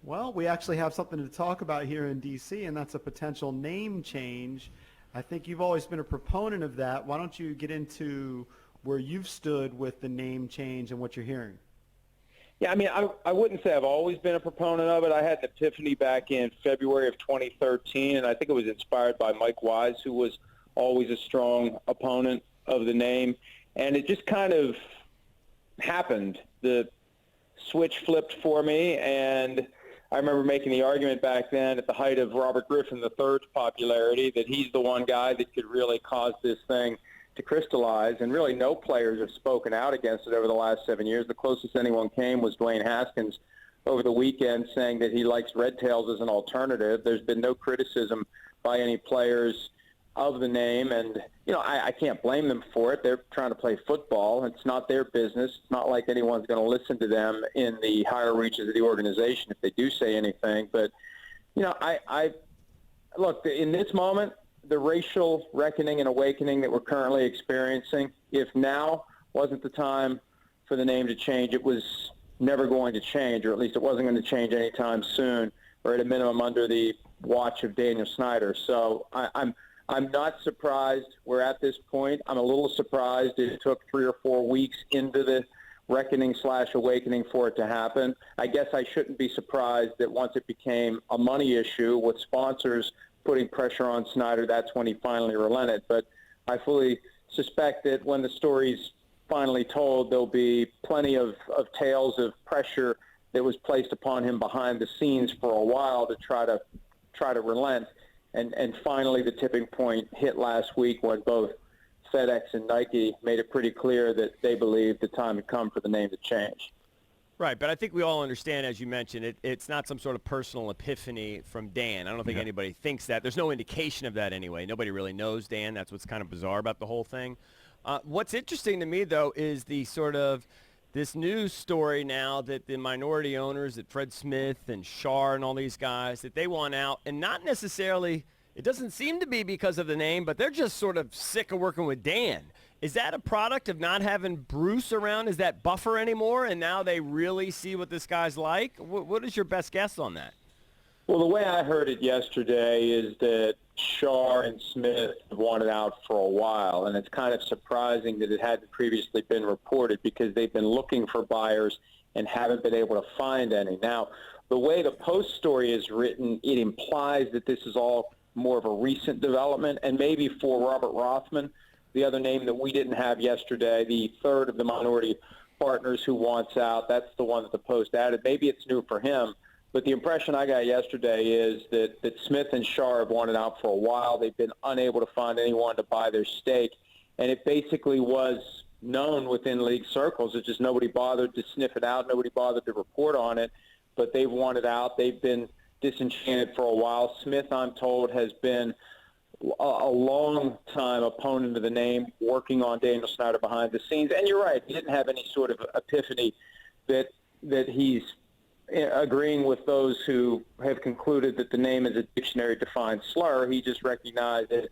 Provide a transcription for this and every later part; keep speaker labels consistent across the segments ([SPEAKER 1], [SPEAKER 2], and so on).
[SPEAKER 1] Well, we actually have something to talk about here in D.C., and that's a potential name change. I think you've always been a proponent of that. Why don't you get into where you've stood with the name change and what you're hearing?
[SPEAKER 2] Yeah, I mean, I wouldn't say I've always been a proponent of it. I had an epiphany back in February of 2013, and I think it was inspired by Mike Wise, who was always a strong opponent of the name. And it just kind of happened. The switch flipped for me, and I remember making the argument back then at the height of Robert Griffin III's popularity that he's the one guy that could really cause this thing to crystallize, and really no players have spoken out against it over the last 7 years. The closest anyone came was Dwayne Haskins over the weekend, saying that he likes Red Tails as an alternative. There's been no criticism by any players of the name, and I can't blame them for it. They're trying to play football. It's not their business. It's not like anyone's going to listen to them in the higher reaches of the organization if they do say anything. But I look, in this moment, the racial reckoning and awakening that we're currently experiencing, if now wasn't the time for the name to change, it was never going to change, or at least it wasn't going to change anytime soon, or at a minimum under the watch of Daniel Snyder. So I'm not surprised we're at this point. I'm a little surprised it took 3 or 4 weeks into the reckoning/awakening for it to happen. I guess I shouldn't be surprised that once it became a money issue with sponsors putting pressure on Snyder, that's when he finally relented. But I fully suspect that when the story's finally told, there'll be plenty of tales of pressure that was placed upon him behind the scenes for a while to try to relent. And finally, the tipping point hit last week when both FedEx and Nike made it pretty clear that they believed the time had come for the name to change.
[SPEAKER 3] Right, but I think we all understand, as you mentioned, it's not some sort of personal epiphany from Dan. I don't think anybody thinks that. There's no indication of that anyway. Nobody really knows Dan. That's what's kind of bizarre about the whole thing. What's interesting to me, though, is the sort of this news story now that the minority owners, that Fred Smith and Shar and all these guys, that they want out, and not necessarily, it doesn't seem to be because of the name, but they're just sort of sick of working with Dan. Is that a product of not having Bruce around? Is that buffer anymore, and now they really see what this guy's like? What is your best guess on that?
[SPEAKER 2] Well, the way I heard it yesterday is that Shar and Smith wanted out for a while, and it's kind of surprising that it hadn't previously been reported because they've been looking for buyers and haven't been able to find any. Now, the way the Post story is written, it implies that this is all more of a recent development, and maybe for Robert Rothman, the other name that we didn't have yesterday, the third of the minority partners who wants out, that's the one that the Post added. Maybe it's new for him. But the impression I got yesterday is that Smith and Shar have wanted out for a while. They've been unable to find anyone to buy their stake. And it basically was known within league circles. It's just nobody bothered to sniff it out. Nobody bothered to report on it. But they've wanted out. They've been disenchanted for a while. Smith, I'm told, has been a long-time opponent of the name, working on Daniel Snyder behind the scenes. And you're right, he didn't have any sort of epiphany that he's agreeing with those who have concluded that the name is a dictionary-defined slur. He just recognized that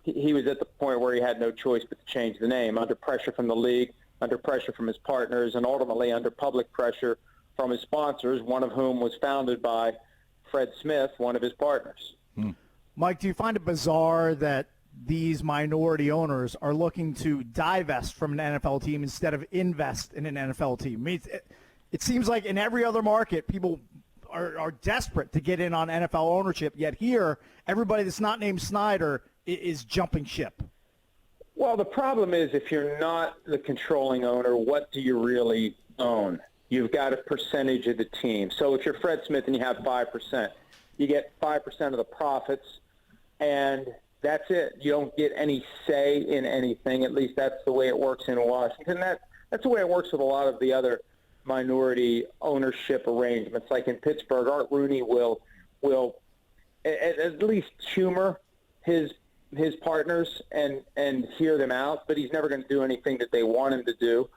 [SPEAKER 2] he was at the point where he had no choice but to change the name, under pressure from the league, under pressure from his partners, and ultimately under public pressure from his sponsors, one of whom was founded by Fred Smith, one of his partners.
[SPEAKER 4] Mike, do you find it bizarre that these minority owners are looking to divest from an NFL team instead of invest in an NFL team? I mean, it seems like in every other market, people are desperate to get in on NFL ownership, yet here, everybody that's not named Snyder is jumping ship.
[SPEAKER 2] Well, the problem is if you're not the controlling owner, what do you really own? You've got a percentage of the team. So if you're Fred Smith and you have 5%, you get 5% of the profits, and that's it. You don't get any say in anything. At least that's the way it works in Washington. That's the way it works with a lot of the other minority ownership arrangements. Like in Pittsburgh, Art Rooney will at least humor his partners and hear them out, but he's never going to do anything that they want him to do.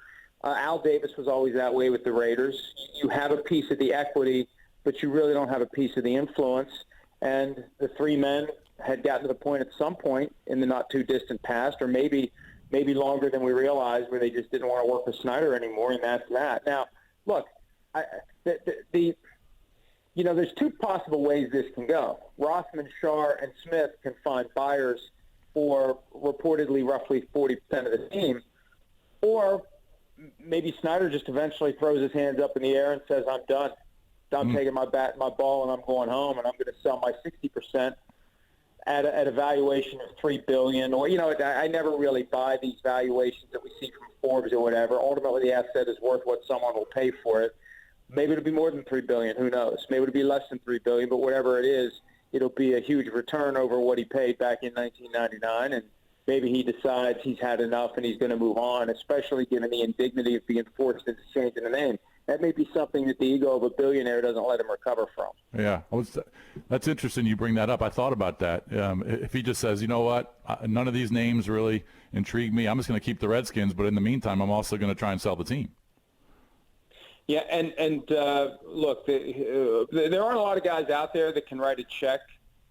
[SPEAKER 2] Al Davis was always that way with the Raiders. You have a piece of the equity, but you really don't have a piece of the influence. And the three men had gotten to the point at some point in the not-too-distant past, or maybe longer than we realized, where they just didn't want to work with Snyder anymore, and that's that. Now, look, you there's two possible ways this can go. Rothman, Shar, and Smith can find buyers for reportedly roughly 40% of the team, or maybe Snyder just eventually throws his hands up in the air and says, I'm done. I'm taking my bat and my ball, and I'm going home, and I'm going to sell my 60% at a valuation of $3 billion. Or, I never really buy these valuations that we see from Forbes or whatever. Ultimately, the asset is worth what someone will pay for it. Maybe it'll be more than $3 billion. Who knows? Maybe it'll be less than $3 billion, but whatever it is, it'll be a huge return over what he paid back in 1999, and maybe he decides he's had enough and he's going to move on, especially given the indignity of being forced into changing the name. That may be something that the ego of a billionaire doesn't let him recover from.
[SPEAKER 5] Yeah, that's interesting you bring that up. I thought about that. If he just says, you know what, none of these names really intrigue me, I'm just going to keep the Redskins, but in the meantime, I'm also going to try and sell the team.
[SPEAKER 2] Yeah, and look, there aren't a lot of guys out there that can write a check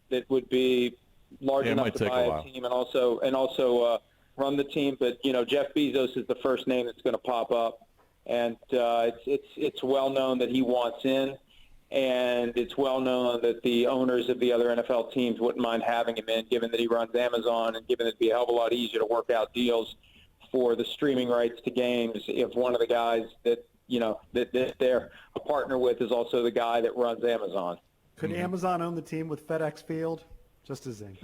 [SPEAKER 2] that would be large enough to buy a team and also run the team. But Jeff Bezos is the first name that's going to pop up, and it's well known that he wants in, and it's well known that the owners of the other NFL teams wouldn't mind having him in, given that he runs Amazon and given that it'd be a hell of a lot easier to work out deals for the streaming rights to games if one of the guys that they're a partner with is also the guy that runs Amazon.
[SPEAKER 1] Could Amazon own the team with FedEx Field? Just a zing.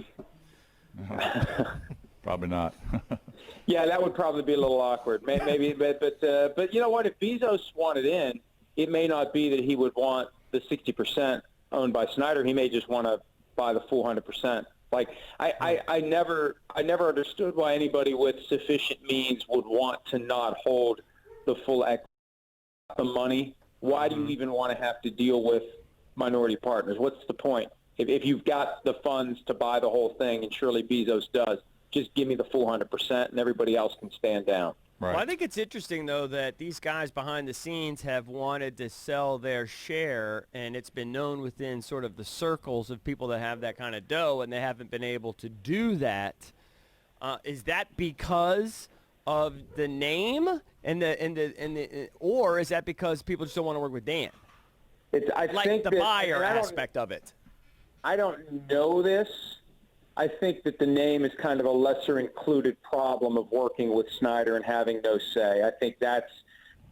[SPEAKER 5] Probably not.
[SPEAKER 2] Yeah, that would probably be a little awkward. Maybe, but you know what? If Bezos wanted in, it may not be that he would want the 60% owned by Snyder. He may just want to buy the full 100%. Like I never understood why anybody with sufficient means would want to not hold the full equity. The money. Why do you even want to have to deal with minority partners? What's the point? If you've got the funds to buy the whole thing, and surely Bezos does, just give me the full 100%, and everybody else can stand down.
[SPEAKER 5] Right.
[SPEAKER 3] Well, I think it's interesting, though, that these guys behind the scenes have wanted to sell their share, and it's been known within sort of the circles of people that have that kind of dough, and they haven't been able to do that. Is that because of the name or is that because people just don't want to work with Dan?
[SPEAKER 2] I think
[SPEAKER 3] the buyer aspect of it.
[SPEAKER 2] I don't know this. I think that the name is kind of a lesser included problem of working with Snyder and having no say. I think that's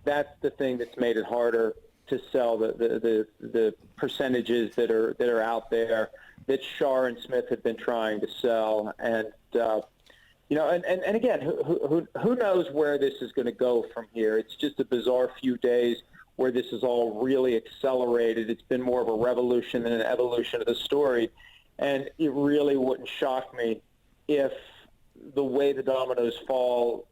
[SPEAKER 2] the thing that's made it harder to sell the percentages that are out there that Shar and Smith have been trying to sell. And and again, who knows where this is going to go from here? It's just a bizarre few days where this is all really accelerated. It's been more of a revolution than an evolution of the story. And it really wouldn't shock me if the way the dominoes fall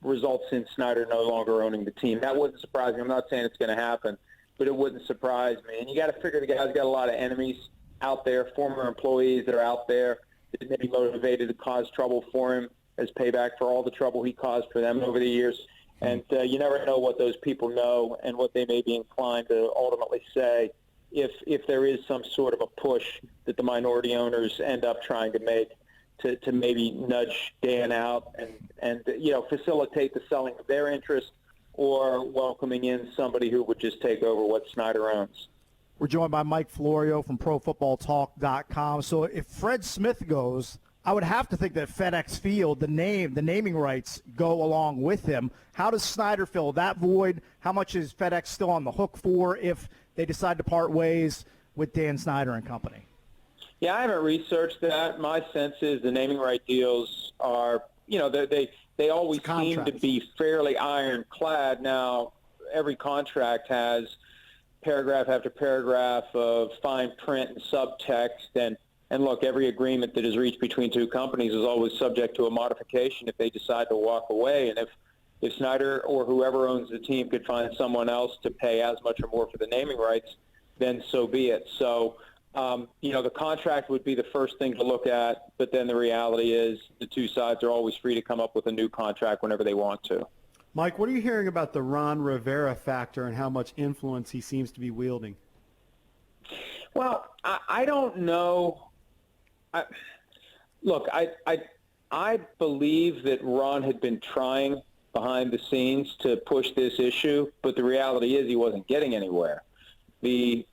[SPEAKER 2] results in Snyder no longer owning the team. That wouldn't surprise me. I'm not saying it's going to happen, but it wouldn't surprise me. And you got to figure the guy's got a lot of enemies out there, former employees that are out there that may be motivated to cause trouble for him as payback for all the trouble he caused for them over the years. And you never know what those people know and what they may be inclined to ultimately say if there is some sort of a push that the minority owners end up trying to make to maybe nudge Dan out and facilitate the selling of their interest or welcoming in somebody who would just take over what Snyder owns.
[SPEAKER 4] We're joined by Mike Florio from ProFootballTalk.com. So if Fred Smith goes, I would have to think that FedEx Field, the naming rights, go along with him. How does Snyder fill that void? How much is FedEx still on the hook for if they decide to part ways with Dan Snyder and company?
[SPEAKER 2] Yeah, I haven't researched that. My sense is the naming right deals are, they always seem to be fairly ironclad. Now, every contract has paragraph after paragraph of fine print and subtext, and look, every agreement that is reached between two companies is always subject to a modification if they decide to walk away. And if Snyder or whoever owns the team could find someone else to pay as much or more for the naming rights, then so be it. So, the contract would be the first thing to look at, but then the reality is the two sides are always free to come up with a new contract whenever they want to.
[SPEAKER 1] Mike, what are you hearing about the Ron Rivera factor and how much influence he seems to be wielding?
[SPEAKER 2] Well, I don't know. I believe that Ron had been trying behind the scenes to push this issue, but the reality is he wasn't getting anywhere. the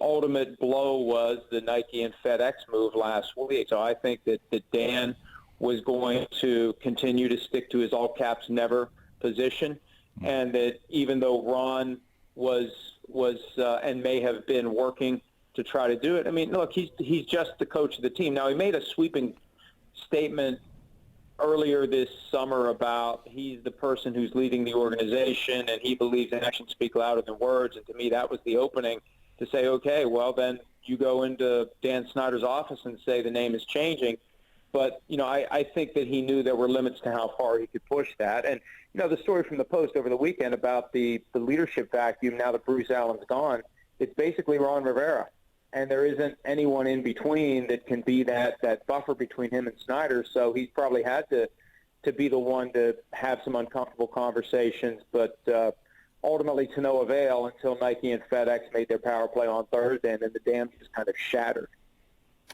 [SPEAKER 2] ultimate blow was the Nike and FedEx move last week. So I think that Dan was going to continue to stick to his all caps never position, and that even though Ron was and may have been working to try to do it, I mean, look, he's just the coach of the team. Now, he made a sweeping statement earlier this summer about he's the person who's leading the organization and he believes actions speak louder than words. And to me, that was the opening to say, okay, well, then you go into Dan Snyder's office and say the name is changing. But, I think that he knew there were limits to how far he could push that. And, the story from the Post over the weekend about the leadership vacuum now that Bruce Allen's gone, it's basically Ron Rivera. And there isn't anyone in between that can be that buffer between him and Snyder. So he's probably had to be the one to have some uncomfortable conversations, but ultimately to no avail until Nike and FedEx made their power play on Thursday, and then the dam just kind of shattered.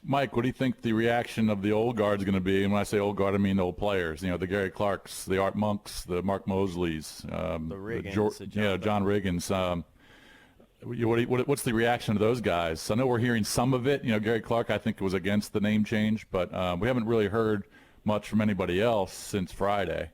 [SPEAKER 5] Mike, what do you think the reaction of the old guard is going to be? And when I say old guard, I mean the old players. The Gary Clarks, the Art Monks, the Mark Mosleys,
[SPEAKER 3] the Riggins,
[SPEAKER 5] John Riggins. What's the reaction of those guys? I know we're hearing some of it. Gary Clark, I think, was against the name change, but we haven't really heard much from anybody else since Friday.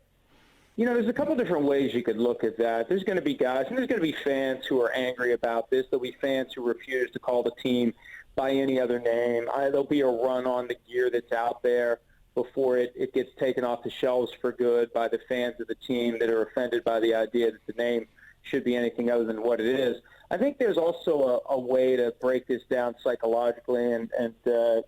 [SPEAKER 2] There's a couple different ways you could look at that. There's going to be guys, and there's going to be fans who are angry about this. There'll be fans who refuse to call the team by any other name. There'll be a run on the gear that's out there before it gets taken off the shelves for good by the fans of the team that are offended by the idea that the name should be anything other than what it is. I think there's also a way to break this down psychologically, that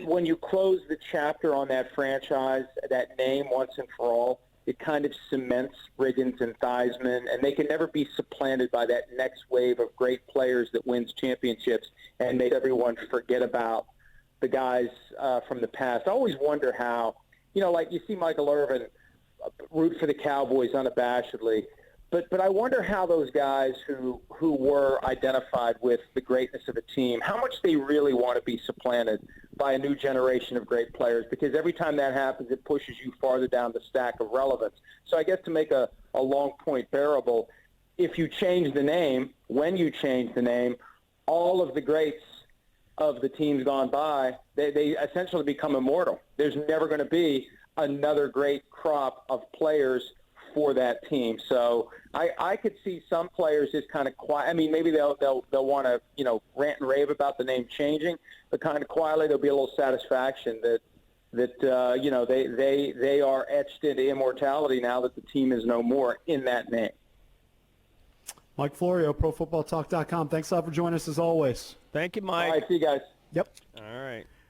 [SPEAKER 2] when you close the chapter on that franchise, that name once and for all, it kind of cements Riggins and Theismann, and they can never be supplanted by that next wave of great players that wins championships and makes everyone forget about the guys from the past. I always wonder how, like you see Michael Irvin root for the Cowboys unabashedly, but I wonder how those guys who were identified with the greatness of a team, how much they really want to be supplanted by a new generation of great players, because every time that happens, it pushes you farther down the stack of relevance. So I guess to make a long point bearable, if you change the name, when you change the name, all of the greats of the teams gone by, they essentially become immortal. There's never going to be another great crop of players for that team. So I could see some players just kind of quiet. I mean, maybe they'll want to, rant and rave about the name changing, but kind of quietly there'll be a little satisfaction that they are etched into immortality now that the team is no more in that name.
[SPEAKER 1] Mike Florio, ProFootballTalk.com. Thanks a lot for joining us as always.
[SPEAKER 3] Thank you, Mike.
[SPEAKER 2] All right, see you guys.
[SPEAKER 1] Yep.
[SPEAKER 3] All right.